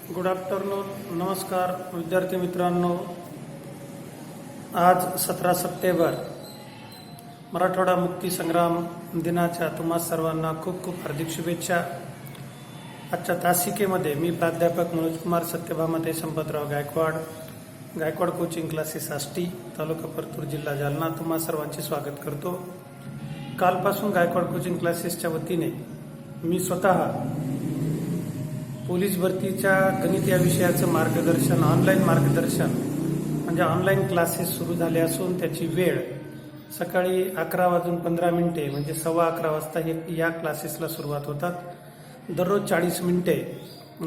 Good afternoon. नमस्कार विद्यार्थी मित्रांनो. आज 17 सप्टेंबर मराठवाडा मुक्ती संग्राम दिनाच्या तुम्हा सर्वांना खूप खूप हार्दिक शुभेच्छा. आजच्या तासिकेमध्ये मी प्राध्यापक मनोज कुमार सत्यभामा संपतराव गायकवाड कोचिंग क्लासेस आष्टी, तालुका परतूर, जिल्हा जालना तुम्हा सर्वांचे स्वागत करतो. कालपासून गायकवाड कोचिंग क्लासेसच्या वतीने मी स्वतः पोलीस भरतीच्या गणित या विषयाचं मार्गदर्शन, ऑनलाईन मार्गदर्शन म्हणजे ऑनलाईन क्लासेस सुरू झाले असून त्याची वेळ सकाळी 11:15 म्हणजे 11:15 वाजता या क्लासेसला सुरुवात होतात. दररोज 40 मिनिटे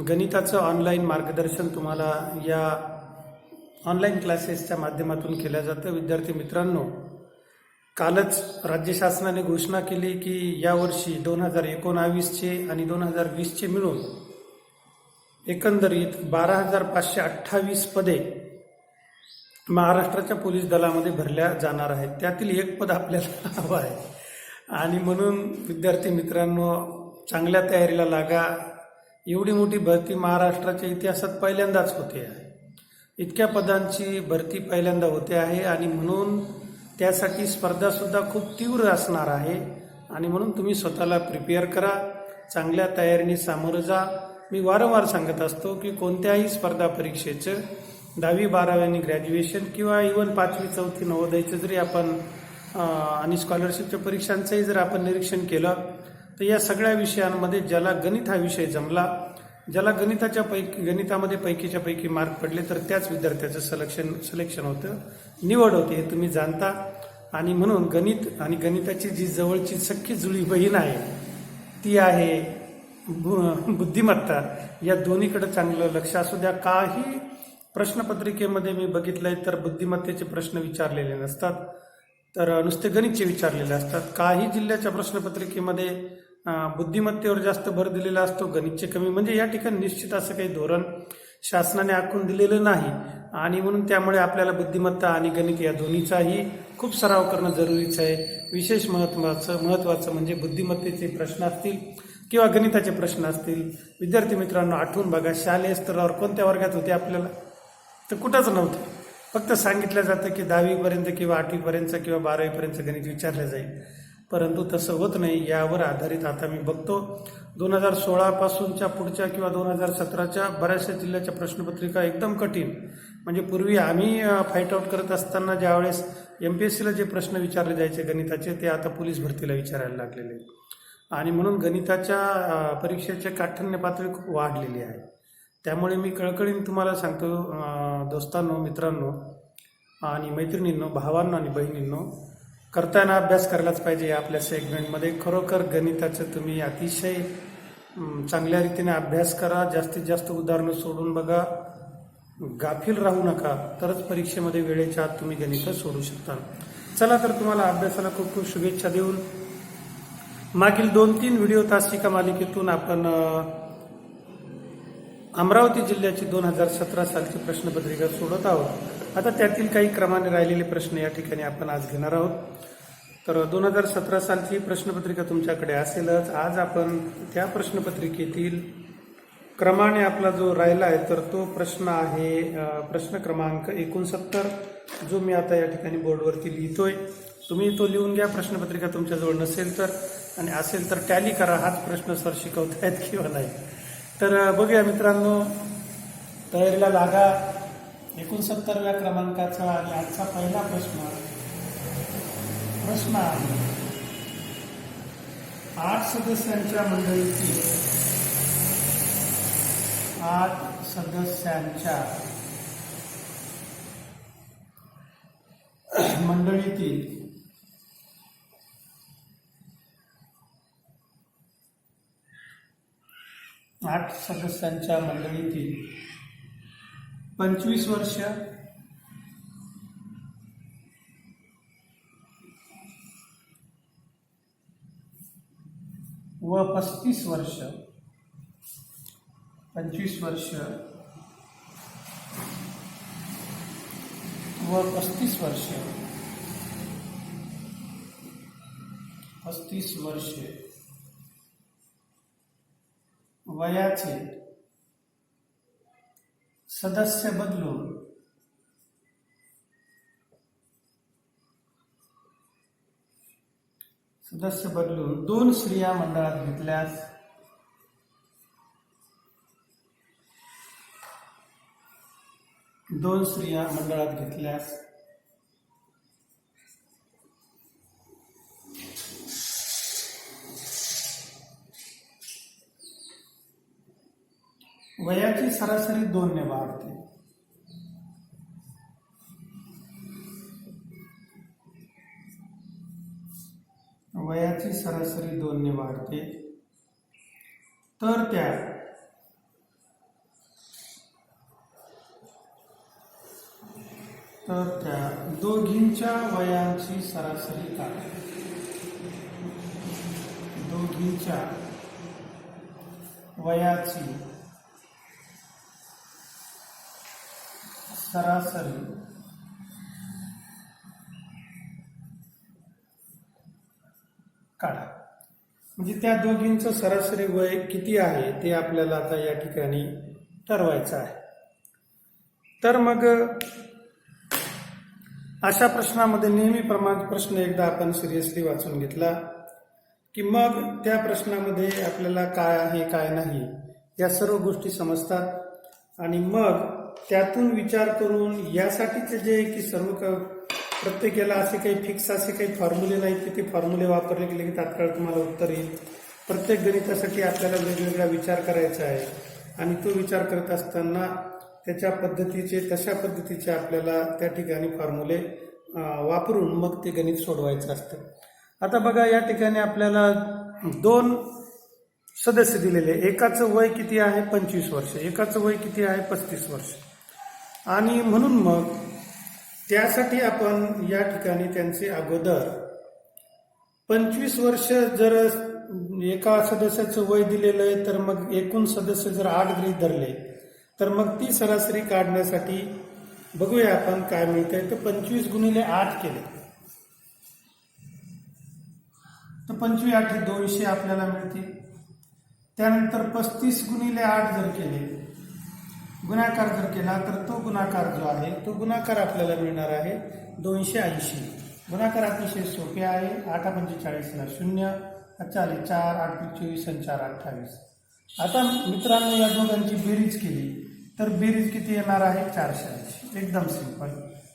गणिताचं ऑनलाईन मार्गदर्शन तुम्हाला या ऑनलाईन क्लासेसच्या माध्यमातून केलं जातं. विद्यार्थी मित्रांनो, कालच राज्य शासनाने घोषणा केली की यावर्षी 2019चे आणि 2020चे मिळून एकंदरीत 12,528 पदे महाराष्ट्राच्या पोलीस दलामध्ये भरल्या जाणार आहेत. त्यातील एक पद आपल्याला हवं आहे आणि म्हणून विद्यार्थी मित्रांनो, चांगल्या तयारीला लागा. एवढी मोठी भरती महाराष्ट्राच्या इतिहासात पहिल्यांदाच होते आहे. इतक्या पदांची भरती पहिल्यांदा होते आहे आणि म्हणून त्यासाठी स्पर्धासुद्धा खूप तीव्र असणार आहे आणि म्हणून तुम्ही स्वतःला प्रिपेअर करा, चांगल्या तयारीने सामोरं जा. मी वारंवार सांगत असतो की कोणत्याही स्पर्धा परीक्षेचं 10वी 12वी आणि ग्रॅज्युएशन किंवा इव्हन 5वी 4थी नवोदयचं जरी आपण आणि स्कॉलरशिपच्या परीक्षांचंही जर आपण निरीक्षण केलं तर या सगळ्या विषयांमध्ये ज्याला गणित हा विषय जमला, ज्याला गणितामध्ये पैकीच्या पैकी मार्क पडले तर त्याच विद्यार्थ्याचं सिलेक्शन होतं, निवड होते, हे तुम्ही जाणता. आणि म्हणून गणित आणि गणिताची जी जवळची सख्खी जुळी बहीण आहे ती आहे बुद्धिमत्ता. या दोन्हीकडे चांगलं लक्ष असू द्या. काही प्रश्नपत्रिकेमध्ये मी बघितलंय तर बुद्धिमत्तेचे प्रश्न विचारलेले नसतात, तर नुसते गणितचे विचारलेले असतात. काही जिल्ह्याच्या प्रश्नपत्रिकेमध्ये बुद्धिमत्तेवर जास्त भर दिलेला असतो, गणितचे कमी. म्हणजे या ठिकाणी निश्चित असं काही धोरण शासनाने आखून दिलेलं नाही आणि म्हणून त्यामुळे आपल्याला बुद्धिमत्ता आणि गणित या दोन्हीचाही खूप सराव करणं जरुरीचं आहे. विशेष महत्त्वाचं म्हणजे बुद्धिमत्तेचे प्रश्न असतील किंवा गणिताचे प्रश्न असतील. विद्यार्थी मित्रांनो, आठवून बघा, शालेय स्तरावर कोणत्या वर्गात होते आपल्याला तर कुठंच नव्हतं. फक्त सांगितलं जातं की 10वीपर्यंत किंवा 8वीपर्यंत किंवा 12वीपर्यंत गणित विचारलं जाईल, परंतु तसं होत नाही. यावर आधारित आता मी बघतो 2016 पासूनच्या पुढच्या किंवा 2017च्या बऱ्याचशा जिल्ह्याच्या प्रश्नपत्रिका एकदम कठीण. म्हणजे पूर्वी आम्ही फाईट आउट करत असताना ज्यावेळेस MPSCला जे प्रश्न विचारले जायचे गणिताचे, ते आता पोलीस भरतीला विचारायला लागलेले आहेत आणि म्हणून गणिताच्या परीक्षेचे काठिण्य पातळी खूप वाढलेली आहे. त्यामुळे मी कळकळीने तुम्हाला सांगतो दोस्तांनो, मित्रांनो आणि मैत्रिणींनो, भावांनो आणि बहिणींनो, करताना अभ्यास करायलाच पाहिजे. आपल्या सेगमेंटमध्ये खरोखर गणिताचं तुम्ही अतिशय चांगल्या रीतीने अभ्यास करा. जास्तीत जास्त उदाहरणं सोडून बघा, गाफील राहू नका, तरच परीक्षेमध्ये वेळेच्या आत तुम्ही गणित सोडू शकता. चला तर तुम्हाला अभ्यासाला खूप खूप शुभेच्छा देऊन मागील 2-3 व्हिडिओ तासिका मालिकेतून आपण अमरावती जिल्ह्याची 2017 सालची प्रश्नपत्रिका सोडत आहोत. आता त्यातील काही क्रमाने राहिलेले प्रश्न या ठिकाणी आपण आज घेणार आहोत. तर 2017 सालची प्रश्नपत्रिका तुमच्याकडे असेलच. आज आपण त्या प्रश्नपत्रिकेतील क्रमाने आपला जो राहिला आहे तर तो प्रश्न आहे प्रश्न क्रमांक 69, जो मी आता या ठिकाणी बोर्डवरती लिहितोय. तुम्ही तो लिहून घ्या. प्रश्नपत्रिका तुमच्याजवळ नसेल तर आणि असेल तर टॅली करा, हाच प्रश्न सर शिकवतायत किंवा नाही. तर बघूया मित्रांनो, तयारीला लागा. 69व्या क्रमांकाचा आणि आजचा पहिला प्रश्न आहे 8 सदस्यांच्या मंडळीतील 8 सदस्यांच्या मंडळीतील 8 सदस्यांच्या मंडळीतील 25 वर्ष व 35 वर्ष, 25 वर्ष व 35 वर्ष, 35 वर्षे वयाचे सदस्य बदलून 2 स्त्रिया मंडळात घेतल्यास वयाची सरासरी 2 ने वाढते. वयाची सरासरी 2 ने वाढते. तर त्या दोघींच्या वयांची सरासरी काढा. दोघींच्या वयाची सरासरी काढा. म्हणजे त्या दोघींचं सरासरी वय किती आहे ते आपल्याला आता या ठिकाणी ठरवायचं आहे. तर मग अशा प्रश्नामध्ये नेहमीप्रमाणे प्रश्न एकदा आपण सिरियसली वाचून घेतला की मग त्या प्रश्नामध्ये आपल्याला काय आहे काय नाही या सर्व गोष्टी समजतात आणि मग त्यातून विचार करून यासाठीचे जे की सर्व प्रत्येकाला असे काही फिक्स असे काही फॉर्म्युले नाहीत की ते फॉर्म्युले वापरले गेले की तात्काळ तुम्हाला उत्तर येईल. प्रत्येक गणितासाठी आपल्याला वेगवेगळा विचार करायचा आहे आणि तो विचार करत असताना त्याच्या पद्धतीचे तशा पद्धतीचे आपल्याला त्या ठिकाणी फॉर्म्युले वापरून मग ते गणित सोडवायचं असतं. आता बघा या ठिकाणी आपल्याला 2 सदस्य दिलेले. एकाचं वय किती आहे 25 वर्ष, एकाचं वय किती आहे 35 वर्ष. आणि म्हणून मग त्यासाठी आपण या ठिकाणी त्यांचे अगोदर 25 वर्ष जर एका सदस्याचं वय दिलेलं आहे तर मग एकूण सदस्य जर 8 गृहीत धरले तर मग ती सरासरी काढण्यासाठी बघूया आपण काय मिळतंय. तर 25 गुणिले 8 केले तर 25 8 200 आपल्याला मिळतील. त्यानंतर 35 गुणिले 8 जर केले गुणाकार जर केला तर तो गुणाकार जो आहे तो गुणाकार आपल्याला मिळणार आहे 280. गुणाकार अतिशय सोपे आहे. 8 45 ला 0, 4 4 8 24 आणि 4 28. आता मित्रांनो या दोघांची बेरीज केली तर बेरीज किती येणार आहे 480. एकदम सिंपल,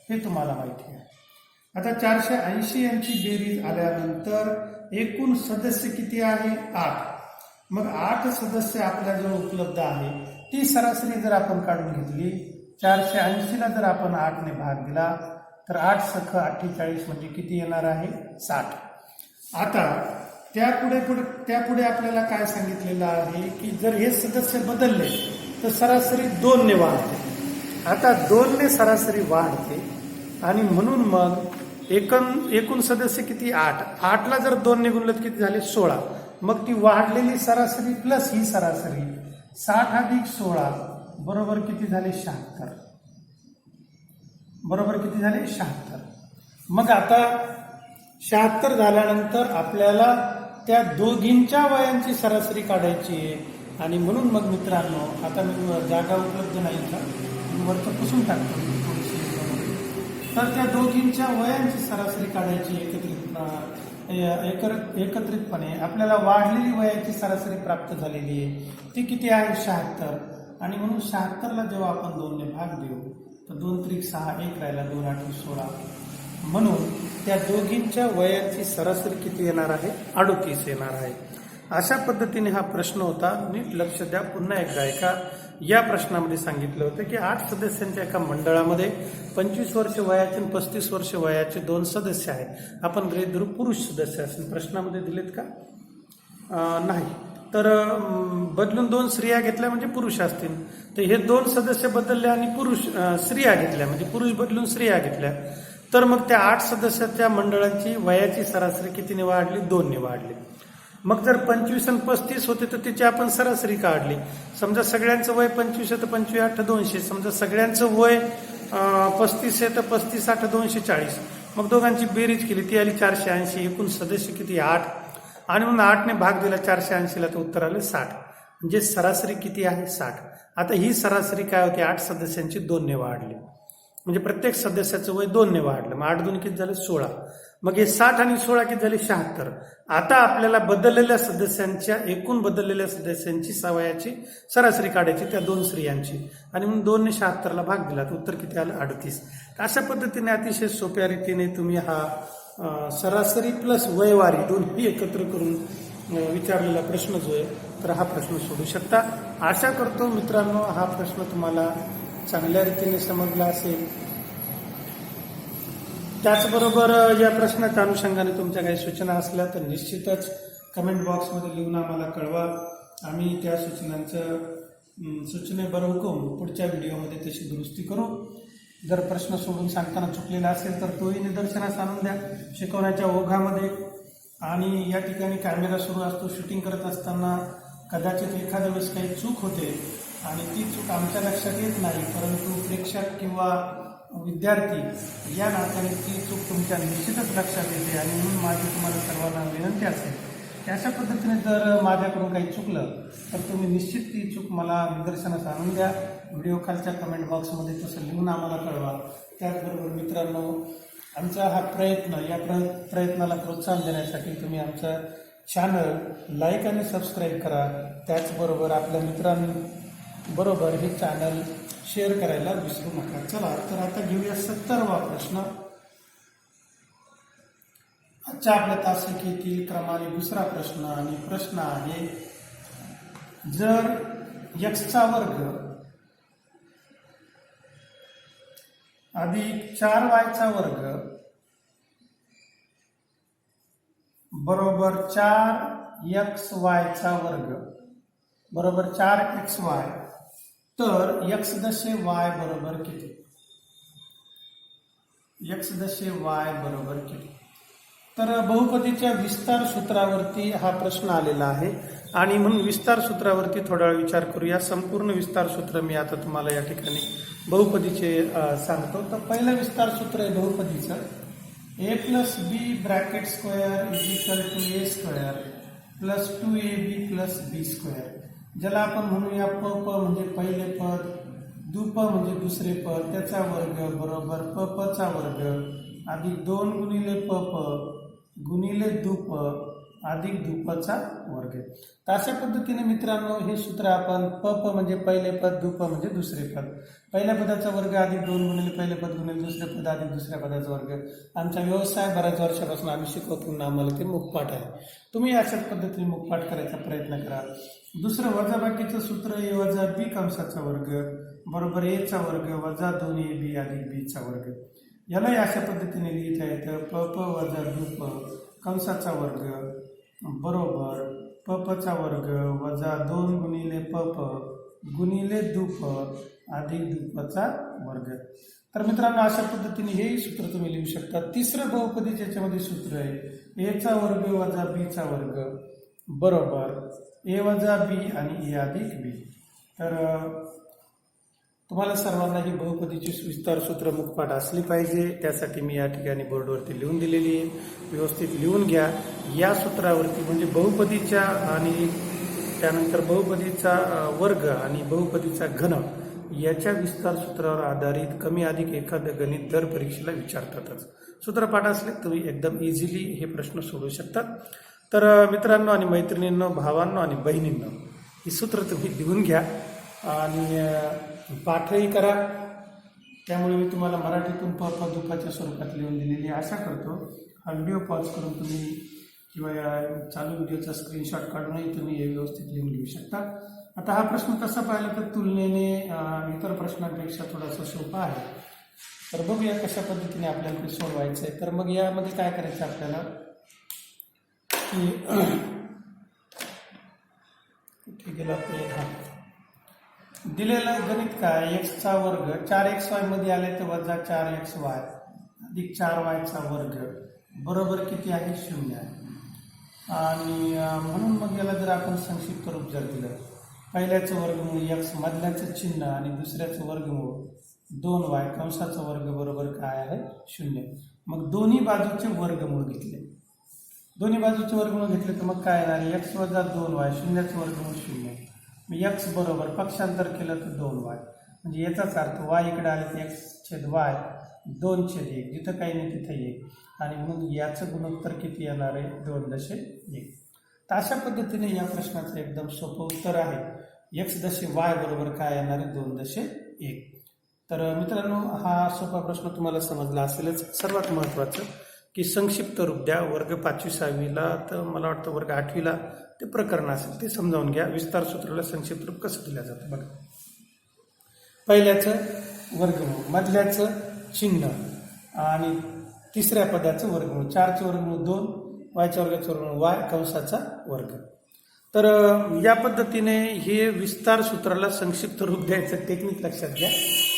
हे तुम्हाला माहिती आहे. आता 480 यांची बेरीज आल्यानंतर एकूण सदस्य किती आहे 8. मग 8 सदस्य आपल्याजवळ उपलब्ध आहे. ती सरासरी जर आपण काढून घेतली 480 ला जर आपण 8 ने भाग दिला तर 8 सख 48 म्हणजे किती येणार आहे 60. आता त्यापुढे आपल्याला काय सांगितलेलं आहे की जर हे सदस्य बदलले तर सरासरी 2 ने वाढते. आता 2 ने सरासरी वाढते आणि म्हणून मग एकूण सदस्य किती 8. 8 ला जर 2 ने गुणलं किती झाले 16. मग ती वाढलेली सरासरी प्लस ही सरासरी 60 अधिक 16 बरोबर किती झाले 76. बरोबर किती झाले 76. मग आता 76 झाल्यानंतर आपल्याला त्या दोघींच्या वयांची सरासरी काढायची आहे आणि म्हणून मग मित्रांनो आता मी जागा उपलब्ध नाही का वरचं पुसून टाकतो. तर त्या दोघींच्या वयांची सरासरी काढायची एकत्रितपणे आपल्याला वाढलेली वयाची सरासरी प्राप्त झालेली आहे. ती किती आहे 76. आणि म्हणून 76 ला जेव्हा आपण 2 ने भाग देऊ तर 2 त्रिक 6 1 राहिला 2 8 16. म्हणून त्या दोघींच्या वयांची सरासरी किती येणार आहे 38 येणार आहे. अशा पद्धतीने हा प्रश्न होता. नीट लक्ष द्या. पुन्हा एकदा एका या प्रश्नामध्ये सांगितलं होतं की 8 सदस्यांच्या एका मंडळामध्ये 25 वर्ष वयाचे आणि 35 वर्ष वयाचे 2 सदस्य आहेत. आपण गृहीत धरू पुरुष सदस्य असेल. प्रश्नामध्ये दिलेत का नाही. तर बदलून 2 स्त्रिया घेतल्या म्हणजे पुरुष असतील. तर हे 2 सदस्य बदलले आणि स्त्रिया घेतल्या म्हणजे पुरुष बदलून स्त्रिया घेतल्या. तर मग त्या 8 सदस्याच्या मंडळांची वयाची सरासरी कितीने वाढली 2 ने वाढली. मग जर 25 आणि 35 होते तर त्याची आपण सरासरी काढली. समजा सगळ्यांचं वय 25 आहे तर 25 8 200. समजा सगळ्यांचं वय 35 आहे तर 35 8 240. मग दोघांची बेरीज केली ती आली 480. एकूण सदस्य किती 8 आणि म्हणून 8 ने भाग दिला 480 ला तर उत्तर आलं 60. म्हणजे सरासरी किती आहे 60. आता ही सरासरी काय होती, 8 सदस्यांची 2 ने वाढली, म्हणजे प्रत्येक सदस्याचं वय 2 ने वाढलं. मग 8 2 किती झाले 16. मग हे 60 आणि 16 किती झाले 76. आता आपल्याला बदललेल्या सदस्यांच्या एकूण बदललेल्या सदस्यांची वयाची सरासरी काढायची त्या 2 स्त्रियांची, आणि म्हणून 2 ने 76ला भाग दिला तर उत्तर किती आलं 38. अशा पद्धतीने अतिशय सोप्या रीतीने तुम्ही हा सरासरी प्लस वयवारी दोन्ही एकत्र करून विचारलेला प्रश्न जो आहे तर हा प्रश्न सोडू शकता. आशा करतो मित्रांनो हा प्रश्न तुम्हाला चांगल्या रीतीने समजला असेल. त्याचबरोबर या प्रश्नाच्या अनुषंगाने तुमच्या काही सूचना असल्या तर निश्चितच कमेंट बॉक्समध्ये लिहून आम्हाला कळवा. आम्ही त्या सूचनेबरोबर पुढच्या व्हिडिओमध्ये तशी दुरुस्ती करू. जर प्रश्न सोडून सांगताना चुकलेला असेल तर तोही निदर्शनास आणून द्या शिकवण्याच्या ओघामध्ये. आणि या ठिकाणी कॅमेरा सुरू असतो, शूटिंग करत असताना कदाचित एखाद्या वेळेस काही चूक होते आणि ती चूक आमच्या लक्षात येत नाही, परंतु प्रेक्षक किंवा विद्यार्थी या नात्याने ती चूक तुमच्या निश्चितच लक्षात येते. आणि म्हणून माझी तुम्हाला सर्वांना विनंती असेल की अशा पद्धतीने जर माझ्याकडून काही चुकलं तर तुम्ही निश्चित ती चूक मला निदर्शनास आणून द्या. व्हिडिओ खालच्या कमेंट बॉक्समध्ये तसं लिहून आम्हाला कळवा. त्याचबरोबर मित्रांनो आमचा हा प्रयत्न, या प्रयत्नाला प्रोत्साहन देण्यासाठी तुम्ही आमचा चॅनल लाईक आणि सबस्क्राईब करा. त्याचबरोबर आपल्या मित्रांबरोबर हे चॅनल शेअर करायला विसरू नका. चला तर आता घेऊया 70वा प्रश्न. आजच्या आपल्या तासिकेतील क्रमाने दुसरा प्रश्न, आणि प्रश्न आहे जर x चा वर्ग अधिक 4y चा वर्ग बरोबर 4xy चा वर्ग बरोबर 4xy, तर x दशे y बरोबर किती? x दशे y बरोबर किती? तर बहुपदीच्या विस्तार सूत्रावरती हा प्रश्न आलेला आहे, आणि म्हणून विस्तार सूत्रावरती थोडा वेळ विचार करूया. संपूर्ण विस्तार सूत्र मी आता तुम्हाला या ठिकाणी बहुपदीचे सांगतो. तर पहिलं विस्तार सूत्र आहे बहुपदीचं, a plus B bracket square is equal to a square plus 2ab plus B square, ज्याला आपण म्हणूया प म्हणजे पहिले पद, दुप म्हणजे दुसरे पद, त्याचा वर्ग बरोबर प चा वर्ग अधिक 2 गुणिले प गुणिले दुप अधिक दुपचा वर्ग. तर अशा पद्धतीने मित्रांनो हे सूत्र आपण प म्हणजे पहिले पद, दुप म्हणजे दुसरे पद, पहिल्या पदाचा वर्ग अधिक 2 गुणिले पहिले पद गुणिले दुसरे पद अधिक दुसऱ्या पदाचा वर्ग. आमचा व्यवसाय बऱ्याच वर्षापासून आम्ही शिकवतो, आम्हाला ते मुखपाठ आहे. तुम्ही अशाच पद्धतीने मुखपाठ करायचा प्रयत्न करा. दुसरं वजाबाकीचं सूत्र a वजा बी कंसाचा वर्ग बरोबर a चा वर्ग वजा 2ab अधिक b चा वर्ग. यालाही अशा पद्धतीने लिहिता येतं प वजा दुप कंसाचा वर्ग बरोबर प चा वर्ग वजा 2 गुणिले प गुणिले दुप अधिक दुपचा वर्ग. तर मित्रांनो अशा पद्धतीने हेही सूत्र तुम्ही लिहू शकता. तिसरं बहुपदी ज्याच्यामध्ये सूत्र आहे a चा वर्ग वजा b चा वर्ग बरोबर a वजा b आणि a अधिक b. तर तुम्हाला सर्वांना ही बहुपदीची विस्तार सूत्र मुखपाठ असली पाहिजे, त्यासाठी मी या ठिकाणी बोर्डवरती लिहून दिलेली आहे. व्यवस्थित लिहून घ्या. या सूत्रावरती म्हणजे बहुपदीच्या आणि त्यानंतर बहुपदीचा वर्ग आणि बहुपदीचा घन याच्या विस्तार सूत्रावर आधारित कमी अधिक एखादं गणित दर परीक्षेला विचारतातच. सूत्रपाठ असले तुम्ही एकदम इझिली हे प्रश्न सोडवू शकतात. तर मित्रांनो आणि मैत्रिणींनो, भावांनो आणि बहिणींनो, ही सूत्र तुम्ही लिहून घ्या आणि पाठही करा. त्यामुळे मी तुम्हाला मराठीतून प दुपाच्या स्वरूपात लिहून दिलेली आशा करतो. हा व्हिडिओ पॉज करून तुम्ही किंवा या चालू व्हिडिओचा स्क्रीनशॉट काढूनही तुम्ही हे व्यवस्थित लिहून घेऊ शकता. आता हा प्रश्न तसा पाहिला तर तुलनेने इतर प्रश्नांपेक्षा थोडासा सोपा आहे. तर बघूया कशा पद्धतीने आपल्याला ते सोडवायचं आहे. तर मग यामध्ये काय करायचं आपल्याला की कुठे गेला ते हा दिलेला गणित काय x चा वर्ग 4xy मध्ये आले तर वजा 4xy अधिक 4y चा वर्ग बरोबर किती आहे 0 आहे. आणि म्हणून मग याला जर आपण संक्षिप्त रूप जर दिलं, पहिल्याचं वर्गमूळ x मधल्याचं चिन्ह आणि दुसऱ्याचं वर्गमूळ 2y कंसाचं वर्ग बरोबर काय आहे 0. मग दोन्ही बाजूचे वर्गमूळ घेतले, दोन्ही बाजूचे वर्गमूळ घेतले तर मग काय येणार x वजा 2y शून्याचं वर्गमूळ 0 एक्स बरोबर पक्षांतर केलं तर 2y, म्हणजे याचाच अर्थ y इकडे आले तर x/y 2/1, जिथं काही नाही तिथं 1, आणि म्हणून याचं गुणोत्तर किती येणार आहे 2.1. तर अशा पद्धतीने या प्रश्नाचं एकदम सोपं उत्तर आहे. x/y बरोबर काय येणार आहे 2.1. तर मित्रांनो, हा सोपा प्रश्न तुम्हाला समजला असेलच. सर्वात महत्त्वाचं की संक्षिप्त रूप द्या. वर्ग 5वी-6वीला तर मला वाटतं वर्ग 8वीला ते प्रकरण असेल ते समजावून घ्या. विस्तार सूत्राला संक्षिप्त रूप कसं दिलं जातं बघा. पहिल्याचं वर्गमूळ, मधल्याचं चिन्ह, आणि तिसऱ्या पदाचं वर्गमूळ. 4चे वर्गमूळ 2, y वर्गाचं वर्गमूळ y, कंसाचा वर्ग. तर या पद्धतीने हे विस्तार सूत्राला संक्षिप्त रूप द्यायचं टेक्निक लक्षात घ्या.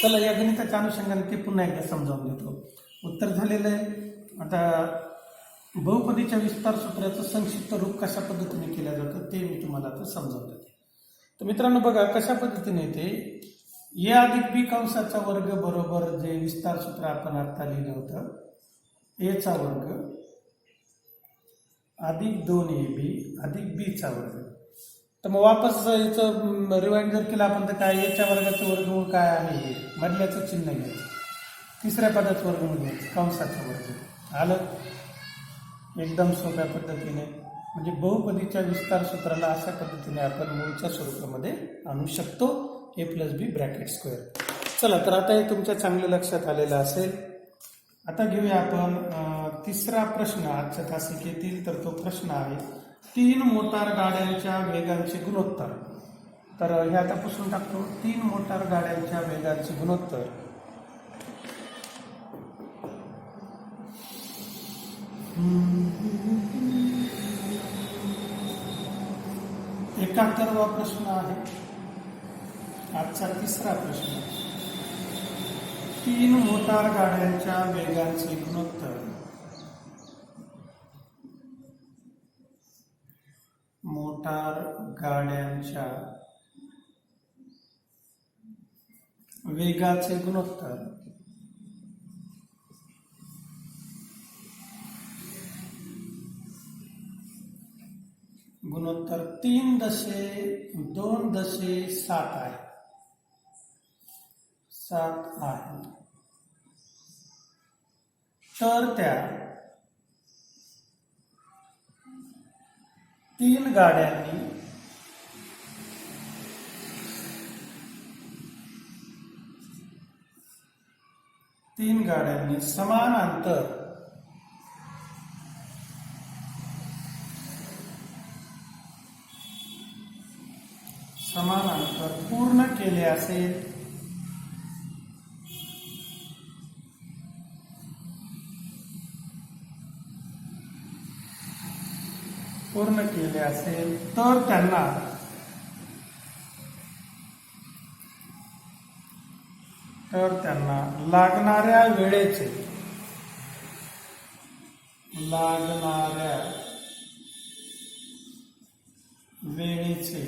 चला या गणिताच्या अनुषंगाने ते पुन्हा एकदा समजावून देतो. उत्तर झालेलं आहे. आता बहुपदीच्या विस्तार सूत्राचं संक्षिप्त रूप कशा पद्धतीने केलं जातं ते मी तुम्हाला आता समजावून देते. तर मित्रांनो बघा कशा पद्धतीने येते. ए अधिक बी कंसाचा वर्ग बरोबर जे विस्तार सूत्र आपण आता लिहिलं होतं, एचा वर्ग अधिक 2ab अधिक बीचा वर्ग. तर मग वापस याचं रिवाइंड जर केलं आपण तर काय, एच्या वर्गाचं वर्गमूळ काय आहे, हे मधल्याचं चिन्ह घ्यायचं, तिसऱ्या पदाचं वर्गमूळ घ्यायचं, कंसाचा वर्ग. आलं एकदम सोप्या पद्धतीने. म्हणजे बहुपदीच्या विस्तार सूत्राला अशा पद्धतीने आपण मूळच्या स्वरूपामध्ये आणू शकतो, a+b². चला तर आता हे तुमच्या चांगलं लक्षात आलेलं असेल. आता घेऊया आपण तिसरा प्रश्न आजच्या तासिकेतील. तर तो प्रश्न आहे 3 मोटार गाड्यांच्या वेगांचे गुणोत्तर. तर हे आता पुसून टाकतो. 3 मोटार गाड्यांच्या वेगांचे गुणोत्तर एकाहत्तरवा प्रश्न आहे आजचा तिसरा प्रश्न. 3 मोटार गाड्यांच्या वेगांचे गुणोत्तर. मोटार गाड्यांच्या वेगाचे गुणोत्तर गुणोत्तर 3.2.7 आहे. 7 आहे. तर त्या 3 गाड्यांनी समान अंतर पूर्ण केले असेल तर त्यांना लागणाऱ्या वेळेचे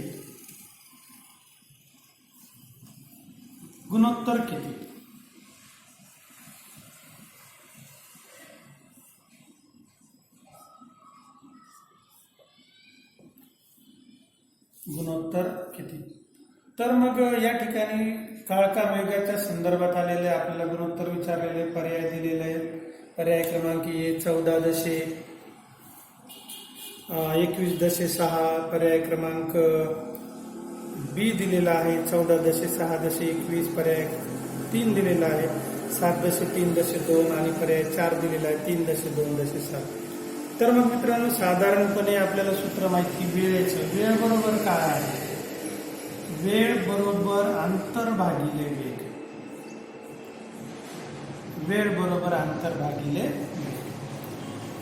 गुणोत्तर किती. तर मग या ठिकाणी काळका वेगाच्या संदर्भात आलेले आपल्याला गुणोत्तर विचारलेले, पर्याय दिलेले आहेत. पर्याय क्रमांक ए 14.21.6, पर्याय क्रमांक बी दिलेला आहे 14.6.21, पर्याय 3 दिलेला आहे 7.3.2 आणि पर्याय 4 दिलेला आहे 3.2.7. तर मग मित्रांनो साधारणपणे आपल्याला सूत्र माहिती वेळेचं. वेळ बरोबर काय आहे, वेळ बरोबर अंतर भागिले वेग.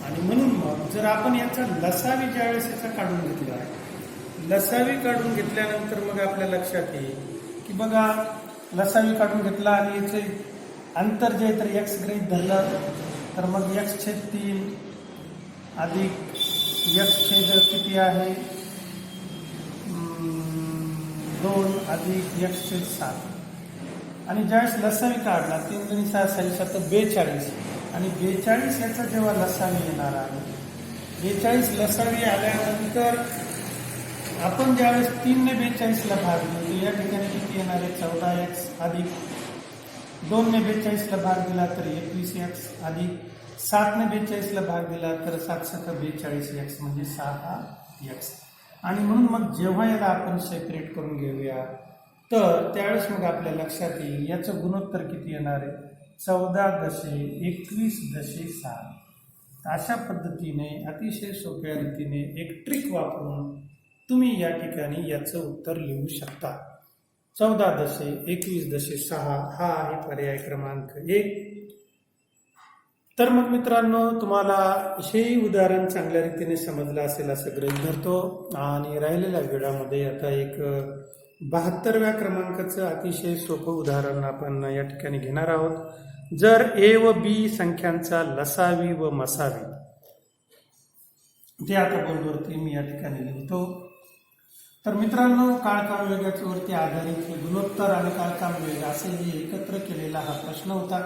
आणि म्हणून मग जर आपण याचा लसावी ज्यावेळेस याचा काढून घेतला, लसावी काढून घेतल्यानंतर मग आपल्या लक्षात येईल की बघा लसावी काढून घेतला आणि याचे अंतर जे तर x गृहीत धरलं तर मग x/3 अधिक x किती आहे 2 अधिक x/7. आणि ज्यावेळेस लसावी काढला 3 × 6 = 42 आणि 42 याचा जेव्हा लसावी येणार आहे, 42 लसावी आल्यानंतर आपण ज्यावेळेस 3 ने 42ला भाग देऊ तर या ठिकाणी किती येणार आहे 14x अधिक 2 ने 42ला भाग दिला तर 21x अधिक 7 ने 42ला भाग दिला तर 7 सक 42x म्हणजे 6x. आणि म्हणून मग जेव्हा याला आपण सेपरेट करून घेऊया तर त्यावेळेस मग आपल्या लक्षात येईल याचं गुणोत्तर किती येणार आहे 14.21.6. अशा पद्धतीने अतिशय सोप्या रीतीने एक ट्रिक वापरून तुम्ही या ठिकाणी याचं उत्तर लिहू शकता. 14.21.6 हा आहे पर्याय क्रमांक 1. तर मग मित्रांनो तुम्हाला हे उदाहरण चांगल्या रीतीने समजलं असेल असं गृहीत धरतो आणि राहिलेल्या वेळामध्ये आता एक 72व्या क्रमांकाचं अतिशय सोपं उदाहरण आपण या ठिकाणी घेणार आहोत. जर ए व बी संख्यांचा लसावी व मसावी ते आता बोर्डवरती मी या ठिकाणी लिहितो. तर मित्रांनो काळकाम वेगाच्या वरती आधारित गुणोत्तर आणि काळकाम वेग असे जे एकत्र केलेला हा प्रश्न होता.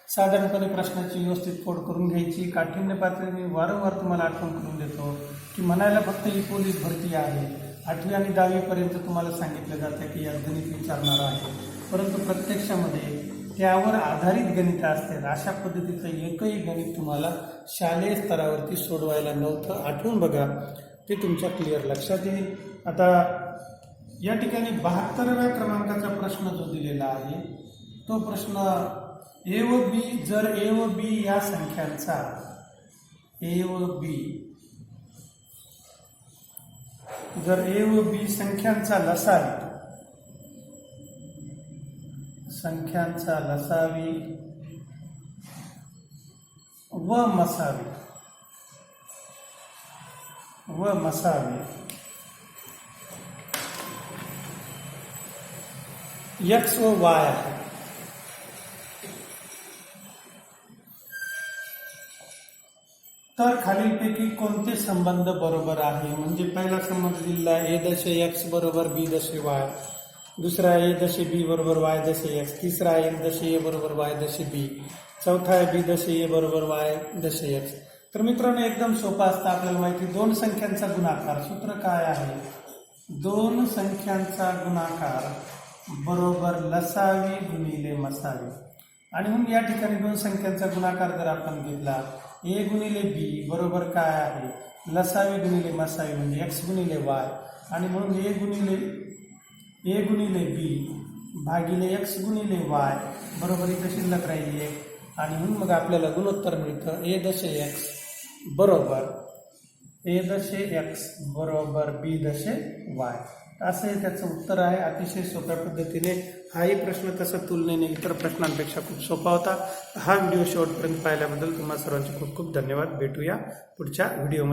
साधारणपणे प्रश्नाची व्यवस्थित फोड करून घ्यायची. काठिण्य पातळी मी वारंवार तुम्हाला आठवण करून देतो की म्हणायला फक्त ही पोलीस भरती आहे. 8वी आणि 10वी पर्यंत तुम्हाला सांगितलं जातं की यात गणित विचारणार आहे, परंतु प्रत्यक्षामध्ये त्यावर आधारित गणित असतात. अशा पद्धतीचं एकही गणित तुम्हाला शालेय स्तरावरती सोडवायला नव्हतं. आठवून बघा, ते तुमच्या क्लिअर लक्षात येईल. आता या ठिकाणी 72व्या क्रमांकाचा प्रश्न जो दिलेला आहे तो प्रश्न ए व बी, जर ए व बी या संख्यांचा जर ए व बी संख्यांचा लसावी व मसावी एक्स व वाय आहे, तर खालीलपैकी कोणते संबंध बरोबर आहे. म्हणजे पहिला संबंध दिला ए दशे एक्स बरोबर बी दशे वाय, दुसरा ए दशे बी बरोबर वाय दशे एक्स, तिसरा ए दशे ए बरोबर वाय दशे बी, चौथा आहे बी दशे ए बरोबर वाय दशे एक्स. तर मित्रांनो एकदम सोपा असतं. आपल्याला माहिती 2 संख्यांचा गुणाकार सूत्र काय आहे, 2 संख्यांचा गुणाकार बरोबर लसावी गुणिले मसावी. आणि म्हणून या ठिकाणी 2 संख्यांचा गुणाकार जर आपण घेतला ए गुणिले बी बरोबर काय आहे लसावी गुणिले मसावी म्हणजे एक्स गुणिले वाय, आणि म्हणून ए गुणिले बी भागिले एक्स गुणिले वाय बरोबर इथं शिल्लक राहिली आहे. आणि म्हणून मग आपल्याला गुणोत्तर मिळतं ए दशे एक्स बरोबर बी दशे वाय. असं हे त्याचं उत्तर आहे. अतिशय सोप्या पद्धतीने हाही प्रश्न तसा तुलनेने इतर प्रश्नांपेक्षा खूप सोपा होता. हा व्हिडिओ शेवटपर्यंत पाहिल्याबद्दल तुम्हा सर्वांचे खूप खूप धन्यवाद. भेटूया पुढच्या व्हिडिओमध्ये.